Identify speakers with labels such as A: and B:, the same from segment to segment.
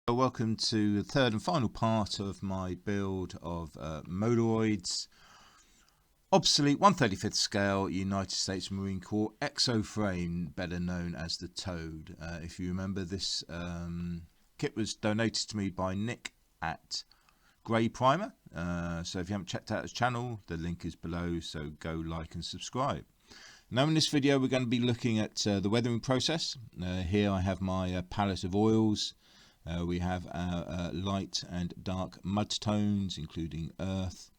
A: Welcome to the third and final part of my build of MODEROID's Obsolete 1/35th scale United States Marine Corps Exoframe, better known as the Toad. If you remember, this kit was donated to me by Nick at Grey Primer. So if you haven't checked out his channel, the link is below, so go like and subscribe. Now in this video we're going to be looking at the weathering process. Here I have my palette of oils. We have our light and dark mud tones, including earth,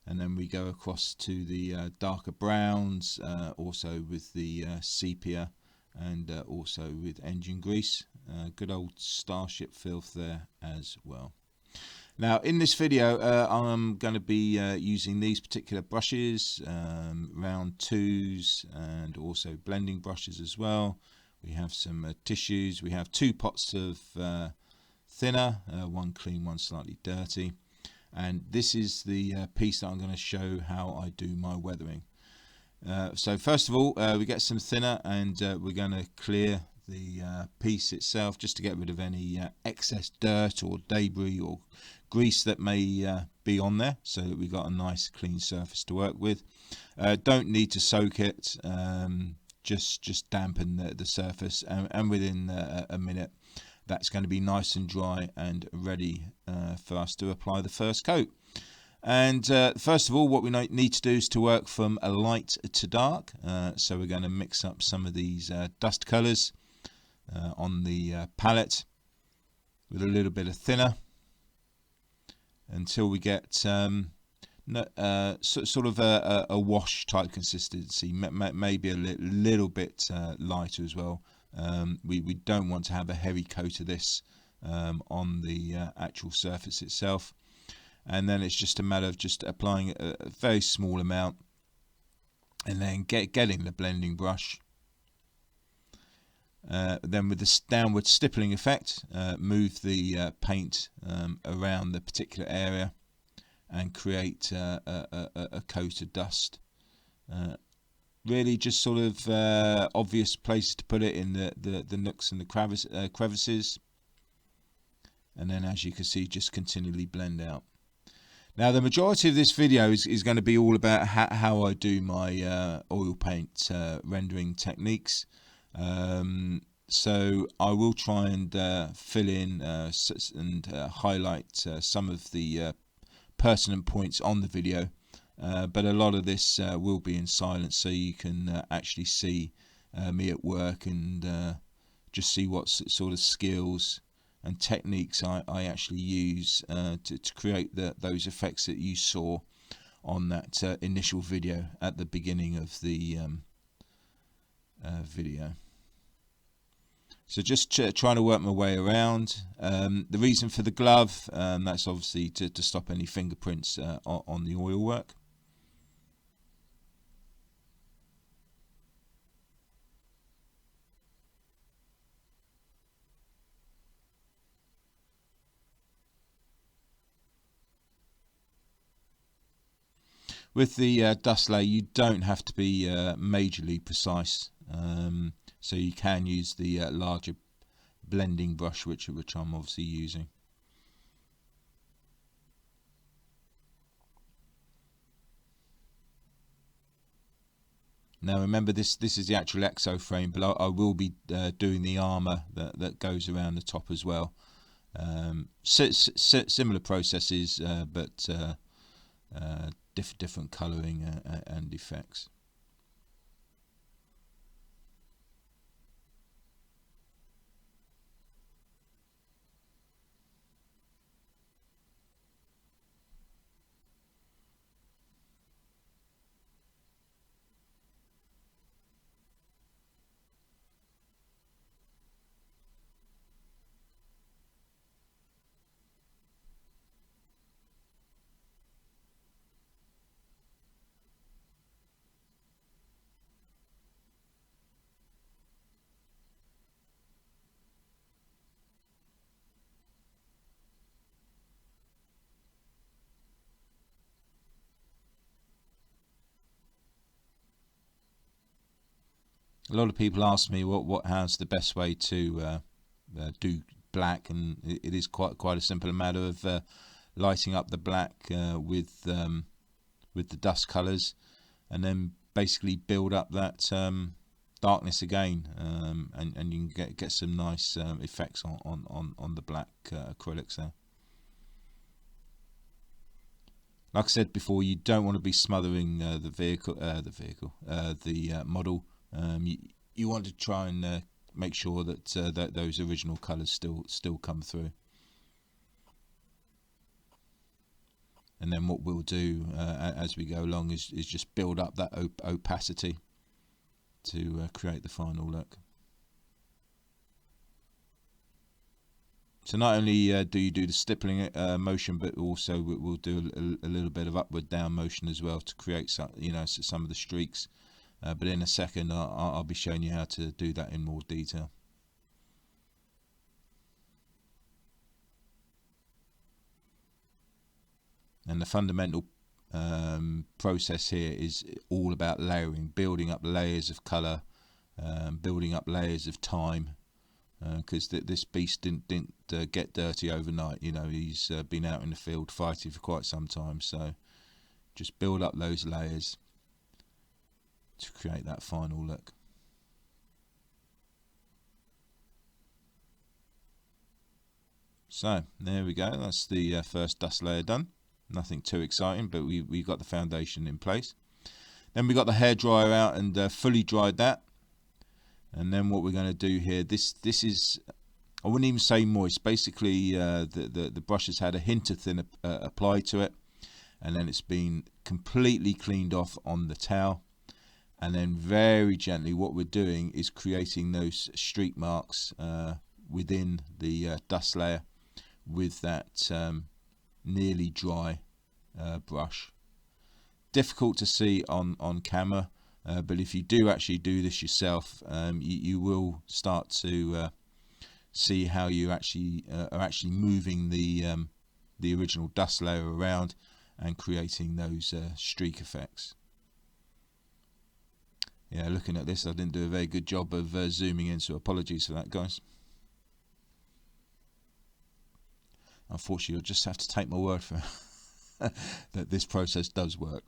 A: and then we go across to the darker browns, also with the sepia, and also with engine grease. Good old starship filth there as well. Now in this video I'm going to be using these particular brushes, round 2s, and also blending brushes as well. We have some tissues, we have 2 pots of thinner, one clean, one slightly dirty, and this is the piece that I'm going to show how I do my weathering. So first of all we get some thinner, and we're going to clear the piece itself just to get rid of any excess dirt or debris or grease that may be on there, so that we've got a nice clean surface to work with. Don't need to soak it, just dampen the surface, and within a minute that's going to be nice and dry and ready for us to apply the first coat. And first of all, what we need to do is to work from a light to dark. So we're going to mix up some of these dust colours on the palette with a little bit of thinner until we get sort of a wash type consistency, maybe a little bit lighter as well. We don't want to have a heavy coat of this on the actual surface itself, and then it's just a matter of just applying a very small amount, and then getting the blending brush. Then with this downward stippling effect, move the paint around the particular area and create a coat of dust. Really just sort of obvious places to put it, in the nooks and the crevices, and then as you can see just continually blend out. Now the majority of this video is going to be all about how I do my oil paint rendering techniques. So I will try and fill in and highlight some of the pertinent points on the video, but a lot of this will be in silence, so you can actually see me at work and just see what sort of skills and techniques I actually use to create those effects that you saw on that initial video at the beginning of the video. So just trying to work my way around. The reason for the glove, that's obviously to stop any fingerprints on the oil work. With the dust layer, you don't have to be majorly precise, so you can use the larger blending brush, which I'm obviously using. Now remember, this is the actual Exoframe, but I will be doing the armour that goes around the top as well. Similar processes, but different colouring and effects. A lot of people ask me how's the best way to do black, and it is quite a simple matter of lighting up the black with the dust colours, and then basically build up that darkness again, and you can get some nice effects on the black acrylics there. Like I said before, you don't want to be smothering the model. You want to try and make sure that that those original colours still come through. And then what we'll do as we go along is just build up that opacity to create the final look. So not only do you do the stippling motion, but also we'll do a little bit of upward down motion as well to create some, some of the streaks. But in a second, I'll be showing you how to do that in more detail. And the fundamental process here is all about layering, building up layers of colour, building up layers of time. Because this beast didn't get dirty overnight. He's been out in the field fighting for quite some time. So just build up those layers to create that final look. So there we go. That's the first dust layer done. Nothing too exciting, but we got the foundation in place. Then we got the hairdryer out and fully dried that. And then what we're going to do here, this is, I wouldn't even say moist. Basically, the brush has had a hint of thinner applied to it, and then it's been completely cleaned off on the towel. And then very gently, what we're doing is creating those streak marks within the dust layer with that nearly dry brush. Difficult to see on camera. But if you do actually do this yourself, you will start to see how you actually are actually moving the original dust layer around and creating those streak effects. Yeah, looking at this, I didn't do a very good job of zooming in, so apologies for that, guys. Unfortunately, you'll just have to take my word for it that this process does work.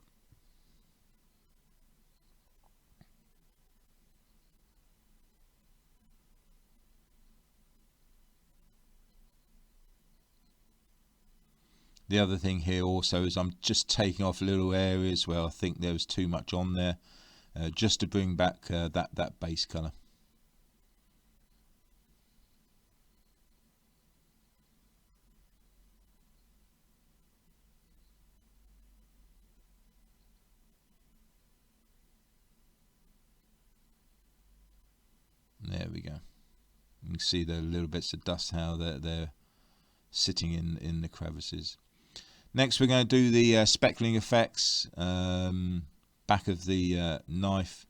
A: The other thing here also is I'm just taking off little areas where I think there was too much on there, just to bring back that base colour. There we go. You can see the little bits of dust, how they're sitting in the crevices. Next, we're going to do the speckling effects. Back of the knife,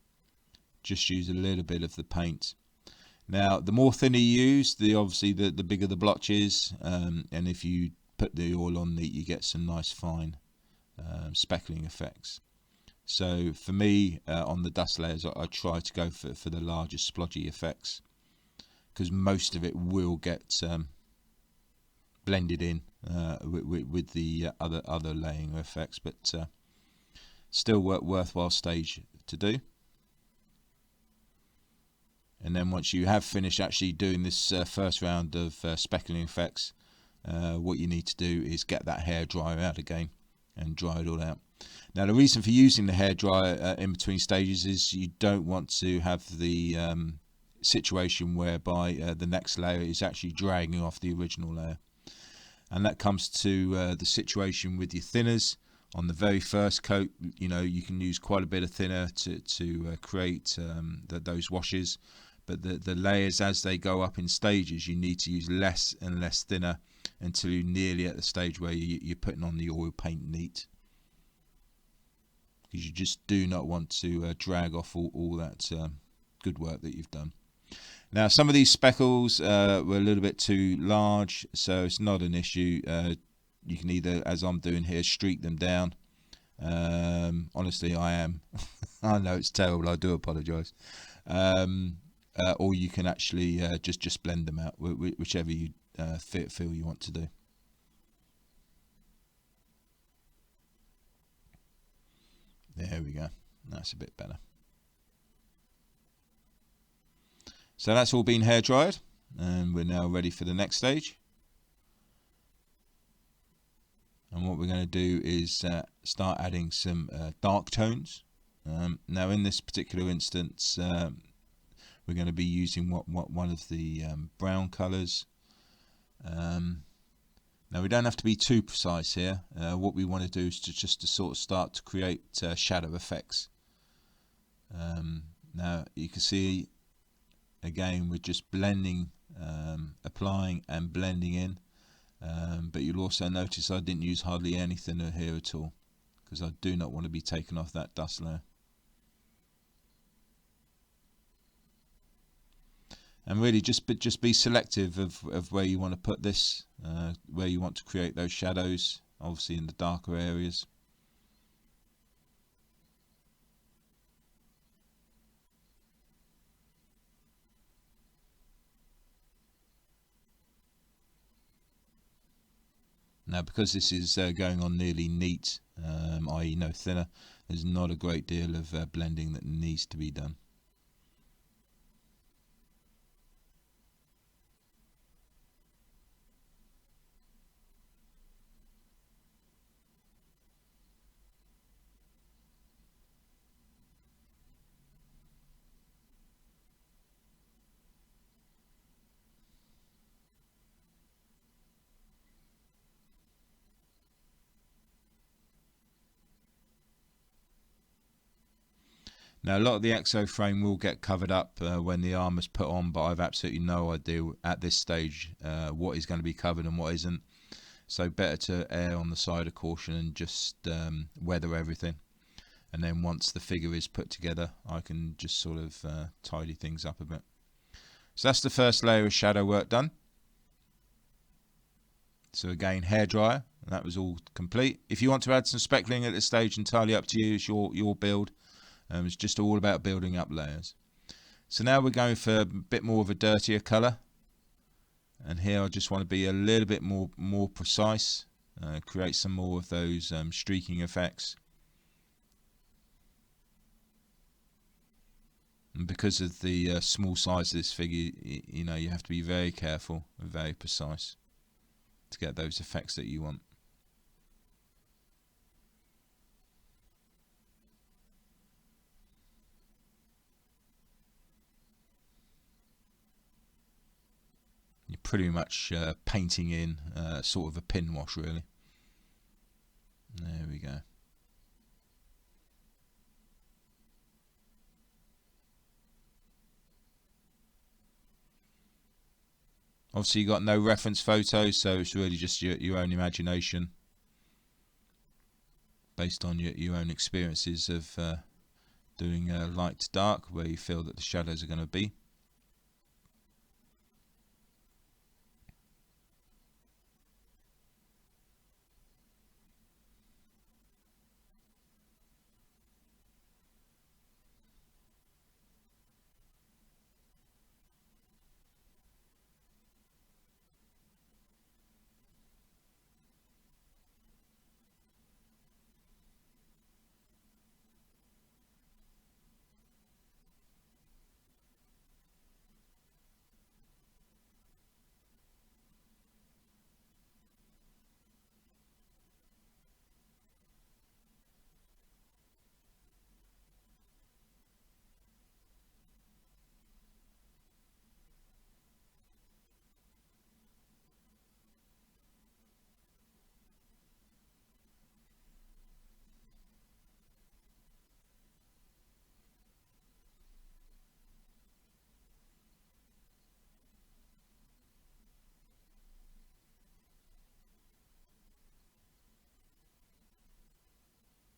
A: just use a little bit of the paint. Now, the more thinner you use, obviously the bigger the blotch is, and if you put the oil on, you get some nice fine speckling effects. So for me, on the dust layers, I try to go for the larger splodgy effects, because most of it will get blended in with the other laying effects, but still worthwhile stage to do. And then once you have finished actually doing this first round of speckling effects, what you need to do is get that hairdryer out again and dry it all out. Now, the reason for using the hairdryer in between stages is you don't want to have the situation whereby the next layer is actually dragging off the original layer. And that comes to the situation with your thinners. On the very first coat, you can use quite a bit of thinner to create those washes. But the layers, as they go up in stages, you need to use less and less thinner until you're nearly at the stage where you're putting on the oil paint neat. Because you just do not want to drag off all that good work that you've done. Now, some of these speckles were a little bit too large, so it's not an issue. You can either, as I'm doing here, streak them down. Honestly, I am. I know it's terrible. I do apologise. Or you can actually just blend them out, whichever you feel you want to do. There we go. That's a bit better. So that's all been hair dried, and we're now ready for the next stage. And what we're going to do is start adding some dark tones. Now in this particular instance, we're going to be using one of the brown colours. Now we don't have to be too precise here. What we want to do is just to sort of start to create shadow effects. Now you can see again we're just blending, applying and blending in, but you'll also notice I didn't use hardly any thinner here at all, because I do not want to be taking off that dust layer. And really just be selective of where you want to put this, where you want to create those shadows, obviously in the darker areas. Now because this is going on nearly neat, i.e. no thinner, there's not a great deal of blending that needs to be done. Now a lot of the Exoframe will get covered up when the armour's put on, but I've absolutely no idea at this stage what is going to be covered and what isn't. So better to err on the side of caution and just weather everything. And then once the figure is put together, I can just sort of tidy things up a bit. So that's the first layer of shadow work done. So again, hairdryer, that was all complete. If you want to add some speckling at this stage, entirely up to you, it's your build. It's just all about building up layers. So now we're going for a bit more of a dirtier colour, and here I just want to be a little bit more precise, create some more of those streaking effects. And because of the small size of this figure, you know, you have to be very careful and very precise to get those effects that you want. You're pretty much painting in sort of a pin wash, really. There we go. Obviously you got no reference photos, so it's really just your own imagination based on your own experiences of doing light to dark, where you feel that the shadows are going to be.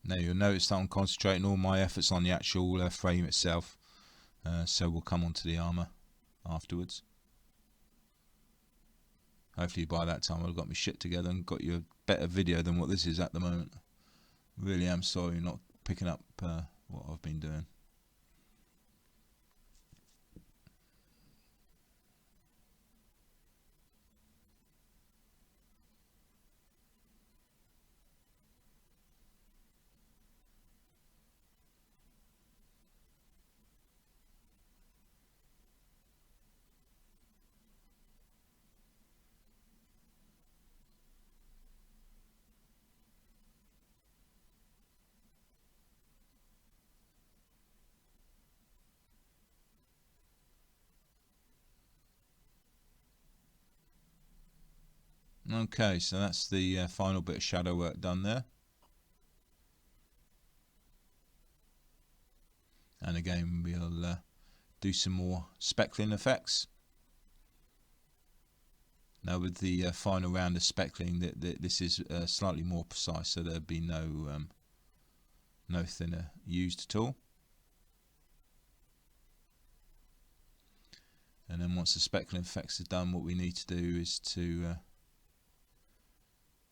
A: Now you'll notice that I'm concentrating all my efforts on the actual frame itself, so we'll come on to the armour afterwards. Hopefully by that time I've got my shit together and got you a better video than what this is at the moment. Really am sorry not picking up what I've been doing. Okay, so that's the final bit of shadow work done there. And again, we'll do some more speckling effects. Now with the final round of speckling, this is slightly more precise, so there'll be no thinner used at all. And then once the speckling effects are done, what we need to do is to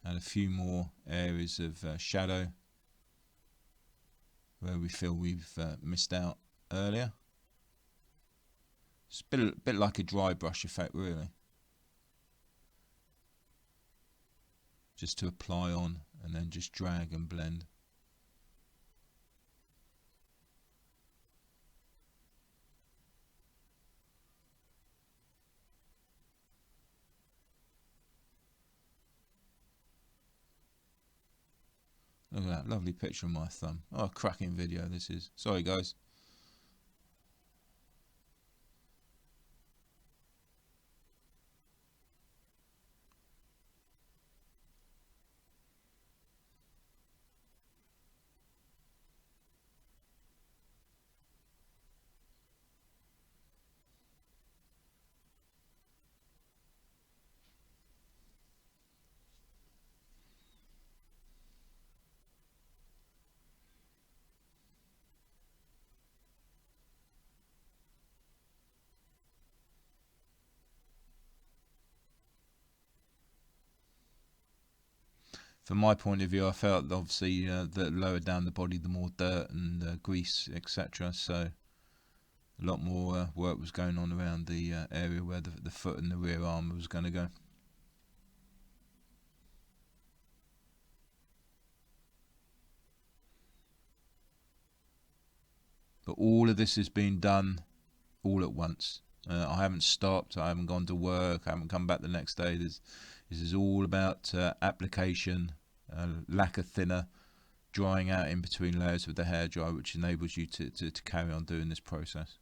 A: add a few more areas of shadow where we feel we've missed out earlier. It's a bit like a dry brush effect, really. Just to apply on and then just drag and blend. Look at that lovely picture of my thumb. Oh, cracking video this is. Sorry guys. From my point of view, I felt obviously the lower down the body, the more dirt and grease, etc. So a lot more work was going on around the area where the foot and the rear arm was going to go. But all of this has been done all at once. I haven't stopped, I haven't gone to work, I haven't come back the next day. This is all about application, lack of thinner, drying out in between layers with the hairdryer, which enables you to carry on doing this process.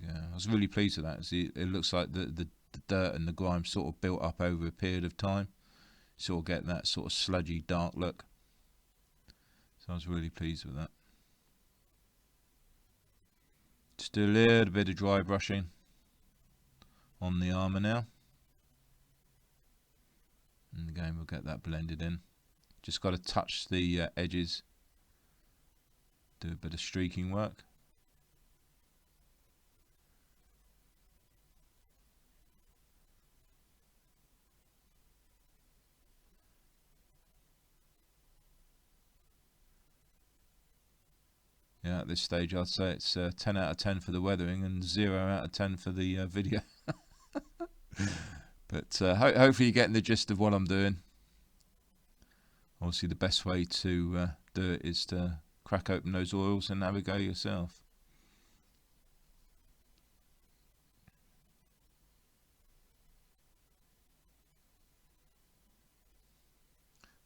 A: I was really pleased with that. See, it looks like the dirt and the grime sort of built up over a period of time. Sort of get that sort of sludgy, dark look. So I was really pleased with that. Just do a little bit of dry brushing on the armour now. And again, we'll get that blended in. Just got to touch the edges. Do a bit of streaking work. Yeah, at this stage I'd say it's 10 out of 10 for the weathering and 0 out of 10 for the video. But hopefully you're getting the gist of what I'm doing. Obviously the best way to do it is to crack open those oils and have a go yourself.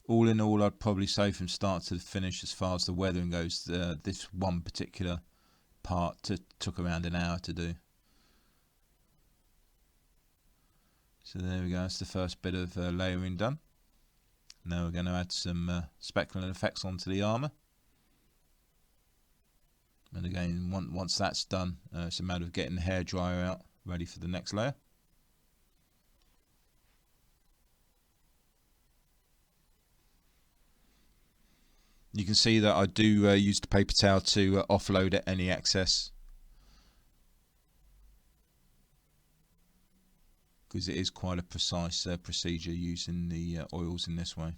A: All in all, I'd probably say from start to finish, as far as the weathering goes, this one particular part took around an hour to do. So there we go, that's the first bit of layering done. Now we're going to add some speckling effects onto the armour. And again, once that's done, it's a matter of getting the hairdryer out, ready for the next layer. You can see that I do use the paper towel to offload any excess, because it is quite a precise procedure using the oils in this way.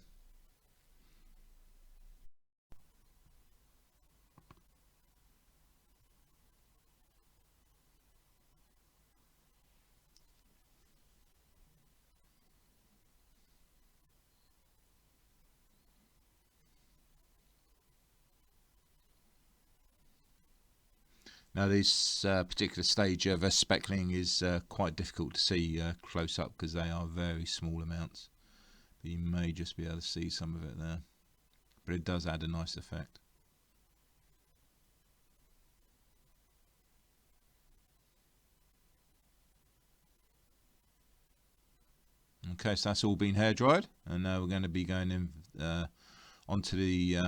A: Now this particular stage of speckling is quite difficult to see close up because they are very small amounts. But you may just be able to see some of it there. But it does add a nice effect. Okay, so that's all been hair dried, and now we're going to be going in onto the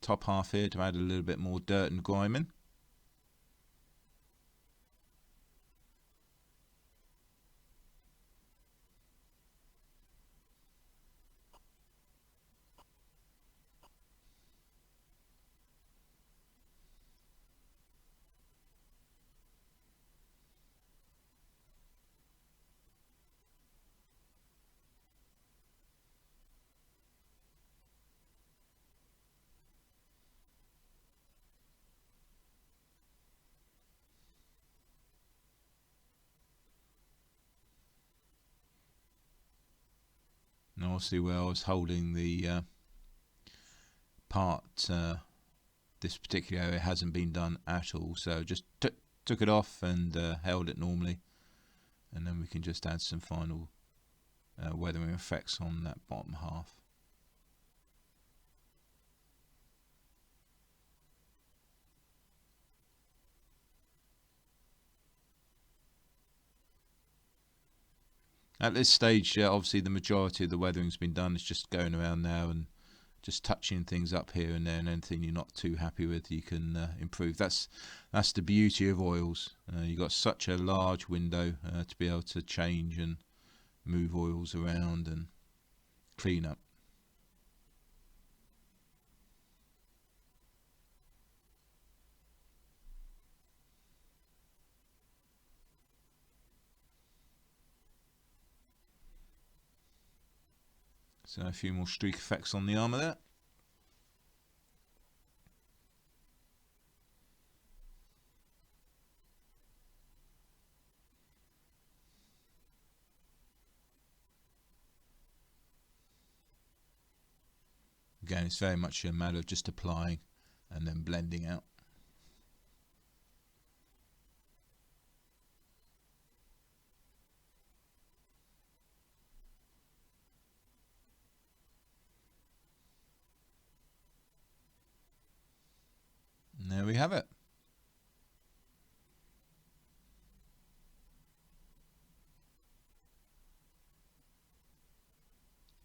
A: top half here to add a little bit more dirt and grime in. And obviously where I was holding the part, this particular area hasn't been done at all, so just took it off and held it normally, and then we can just add some final weathering effects on that bottom half. At this stage, obviously the majority of the weathering's been done. It's just going around now and just touching things up here and there, and anything you're not too happy with you can improve. That's the beauty of oils. You've got such a large window to be able to change and move oils around and clean up. So a few more streak effects on the armour there. Again, it's very much a matter of just applying and then blending out. And there we have it.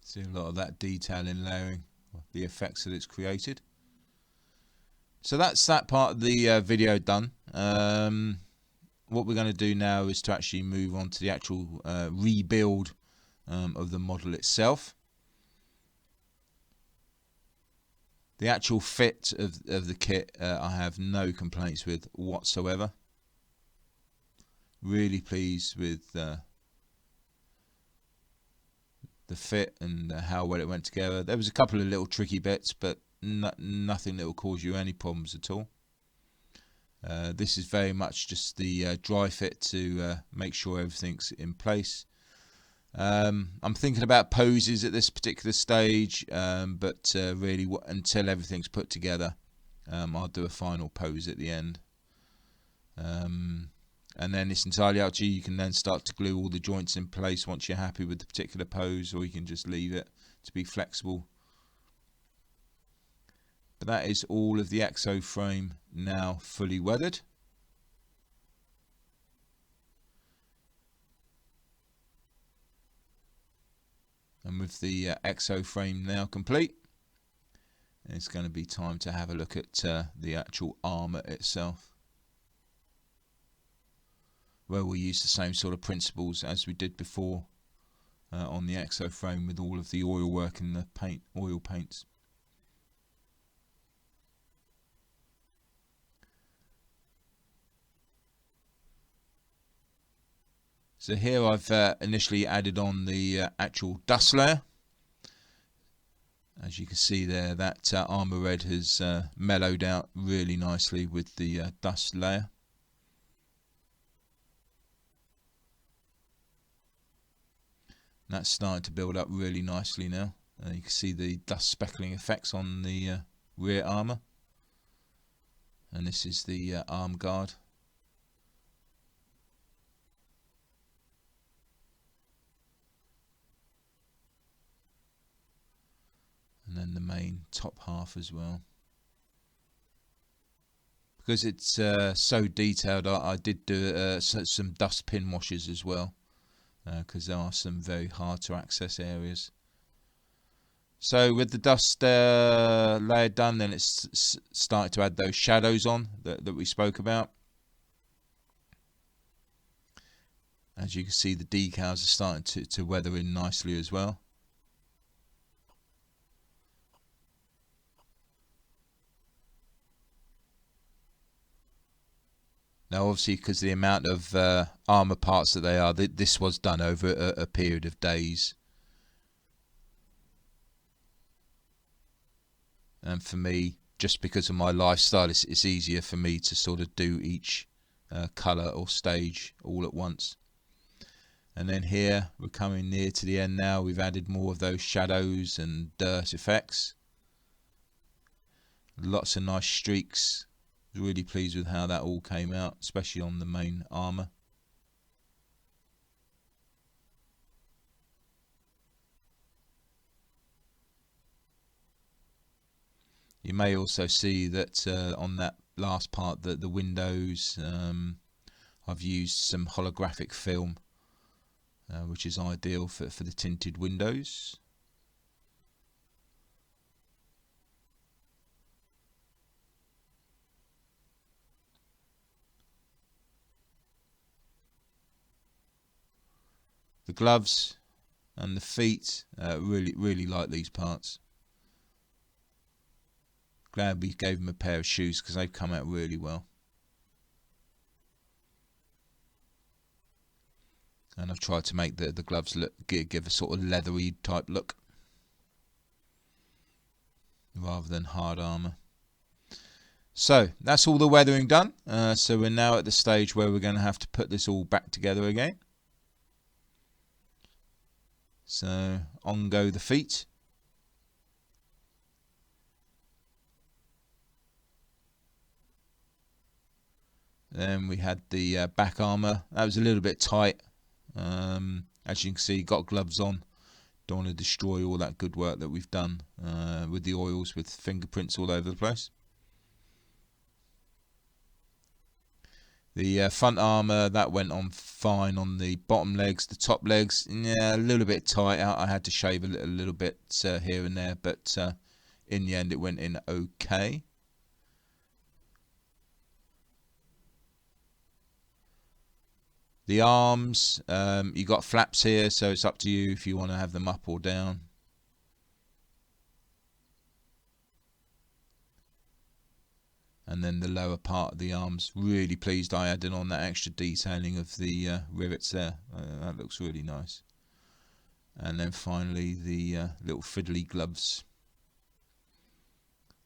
A: See a lot of that detail in layering, the effects that it's created. So that's that part of the video done. What we're going to do now is to actually move on to the actual rebuild of the model itself. The actual fit of the kit I have no complaints with whatsoever. Really pleased with the fit and how well it went together. There was a couple of little tricky bits, but nothing that will cause you any problems at all. This is very much just the dry fit to make sure everything's in place. I'm thinking about poses at this particular stage, but really until everything's put together, I'll do a final pose at the end. And then it's entirely up to you. You can then start to glue all the joints in place once you're happy with the particular pose, or you can just leave it to be flexible. But that is all of the Exoframe now fully weathered. And with the Exoframe now complete, it's going to be time to have a look at the actual armour itself, where we use the same sort of principles as we did before on the Exoframe, with all of the oil work and the oil paints. So here I've initially added on the actual dust layer. As you can see there, that armour red has mellowed out really nicely with the dust layer. That's starting to build up really nicely now. You can see the dust speckling effects on the rear armour. And this is the arm guard. then the main top half as well. Because it's so detailed, I did do some dust pin washes as well, because there are some very hard to access areas. So with the dust layer done, then it's starting to add those shadows on that we spoke about. As you can see, the decals are starting to weather in nicely as well. Now obviously, because the amount of armour parts that they are, this was done over a period of days. And for me, just because of my lifestyle, it's easier for me to sort of do each colour or stage all at once. And then here, we're coming near to the end now. We've added more of those shadows and dirt effects. Lots of nice streaks. Really pleased with how that all came out, especially on the main armour. You may also see that on that last part, that the windows, I've used some holographic film, which is ideal for the tinted windows. The gloves and the feet, really like these parts. Glad we gave them a pair of shoes because they've come out really well. And I've tried to make the gloves look give a sort of leathery type look rather than hard armour. So that's all the weathering done. So we're now at the stage where we're going to have to put this all back together again. So on go the feet. Then we had the back armour. That was a little bit tight. As you can see, got gloves on. Don't want to destroy all that good work that we've done with the oils, with fingerprints all over the place. The front armour, that went on fine on the bottom legs. The top legs, yeah, a little bit tight. I had to shave a little bit here and there, but in the end it went in okay. The arms, you got flaps here, so it's up to you if you want to have them up or down. And then the lower part of the arms, really pleased I added on that extra detailing of the rivets there. That looks really nice. And then finally the little fiddly gloves.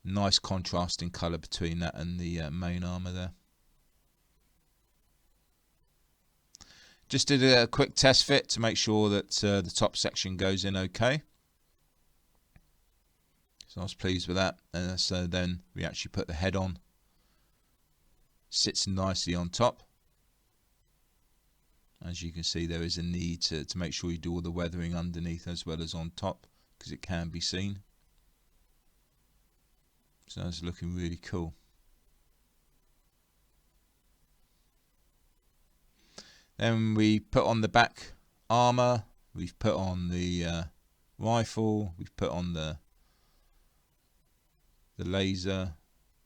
A: Nice contrasting colour between that and the main armour there. Just did a quick test fit to make sure that the top section goes in okay. So I was pleased with that. So then we actually put the head on. Sits nicely on top. As you can see, there is a need to make sure you do all the weathering underneath as well as on top, because it can be seen. So that's looking really cool. Then we put on the back armour, we've put on the rifle, we've put on the laser,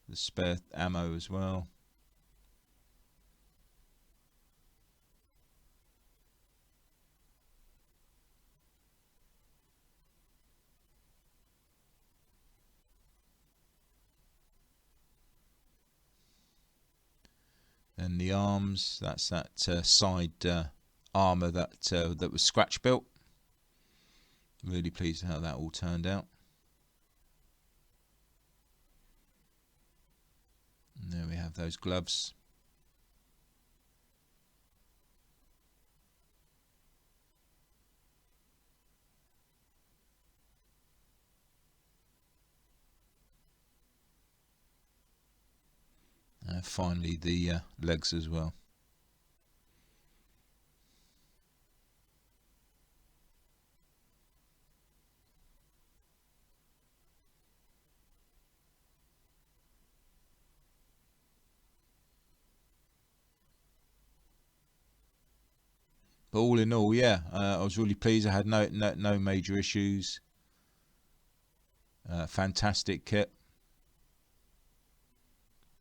A: the spare ammo as well. And the arms, that's that side armour that was scratch built. Really pleased how that all turned out. And there we have those gloves. Finally the legs as well. But all in all, yeah, I was really pleased. I had no major issues. Fantastic kit,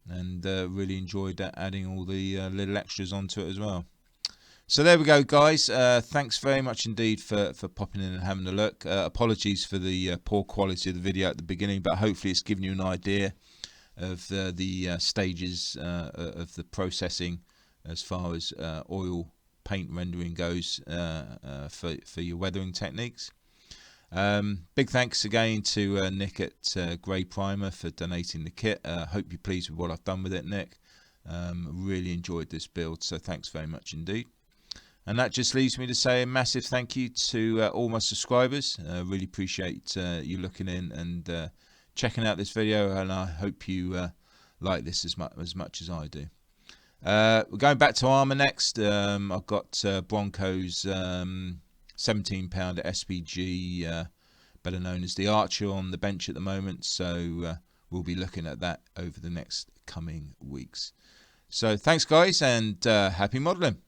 A: and really enjoyed adding all the little extras onto it as well. So there we go, guys. Thanks very much indeed for popping in and having a look. Apologies for the poor quality of the video at the beginning, but hopefully it's given you an idea of the stages of the processing as far as oil paint rendering goes for your weathering techniques. Big thanks again to Nick at Grey Primer for donating the kit. Hope you're pleased with what I've done with it, Nick. Really enjoyed this build, so thanks very much indeed. And that just leaves me to say a massive thank you to all my subscribers. Really appreciate you looking in and checking out this video, and I hope you like this as much as I do. We're going back to armour next. I've got Bronco's 17-pounder SPG, better known as the Archer, on the bench at the moment, so we'll be looking at that over the next coming weeks. So thanks, guys, and happy modelling.